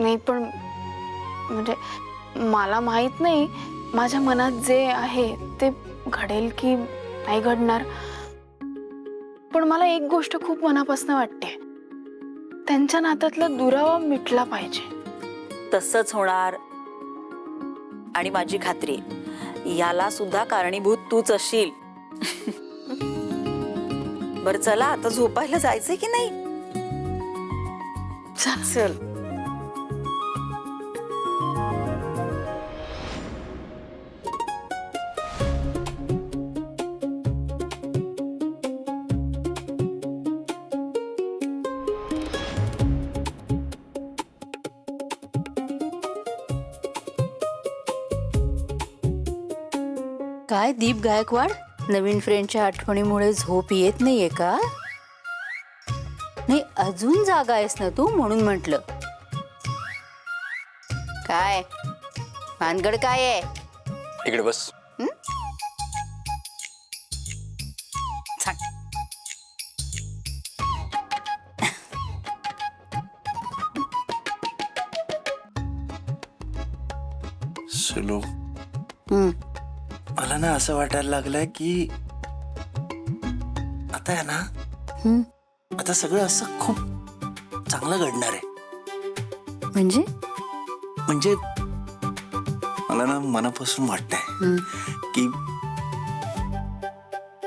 नाही पण म्हणजे मला माहित नाही माझ्या मनात जे आहे ते घडेल की नाही घडणार, पण मला एक गोष्ट खूप मनापासून वाटते, त्यांच्या नात्यातला दुरावा मिटला पाहिजे. तसंच होणार आणि माझी खात्री याला सुद्धा कारणीभूत तूच असशील. बर चला आता झोपायला जायचंय की नाही? चल. काय दीप गायकवाड, नवीन फ्रेंडच्या आठवणीमुळे झोप येत नाहीये का? नाही अजून जागा आहेस ना तू, म्हणून म्हटलं. काय भानगड काय आहे? इकडे बस. सांग. सुलू, मला ना असं वाटायला लागलंय की आता आहे ना, आता सगळं असं खूप चांगलं घडणार आहे. म्हणजे मला ना मनापासून वाटतंय की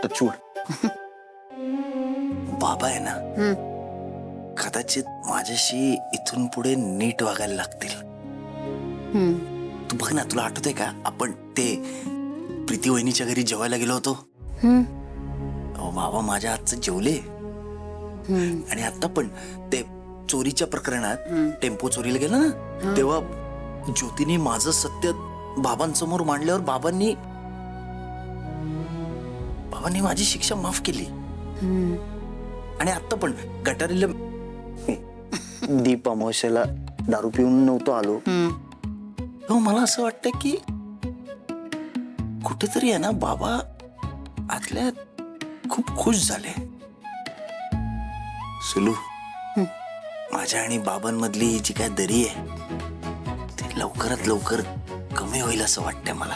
टचूड बाबा आहे ना, कदाचित माझ्याशी इथून पुढे नीट वागायला लागतील. तू बघ ना, तुला आठवतंय का आपण ते प्रीती वहिनीच्या घरी जेवायला गेलो होतो? बाबा माझ्या हातचं जेवले. आणि आता पण ते चोरीच्या प्रकरणात टेम्पो चोरीला गेला ना, तेव्हा ज्योतीने माझं सत्य बाबांसमोर मांडल्यावर बाबांनी माझी शिक्षा माफ केली. आणि आता पण गटारीला दीप अमावस्याला दारू पिऊन नव्हतो आलो. मला असं वाटतं की कुठेतरी आहे ना, बाबा आतल्या खूप खुश झाले. सुलू, माझ्या आणि बाबांमधली ही जी काय दरी आहे ती लवकरात लवकर कमी होईल असं वाटतंय मला.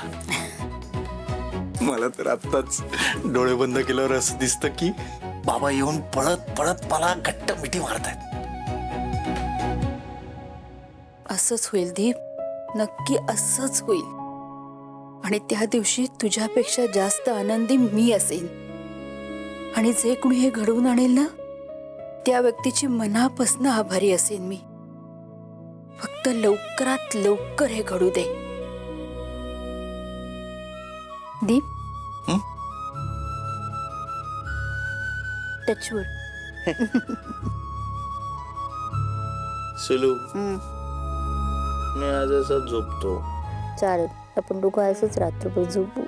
मला तर आत्ताच डोळे बंद केल्यावर असं दिसतं की बाबा येऊन पळत पळत मला घट्ट मिठी मारतायत. असंच होईल दीप, नक्की असंच होईल. आणि त्या दिवशी तुझ्यापेक्षा जास्त आनंदी मी असेन. आणि जे कुणी हे घडवून आणेल ना, त्या व्यक्तीची मनापासून आभारी असेन मी. फक्त लवकरात लवकर हे घडू दे दीप. टचवूड. सुलू, मी आज असं झोपतो. चालेल, आपण दोघं असंच रात्रभर झोपू.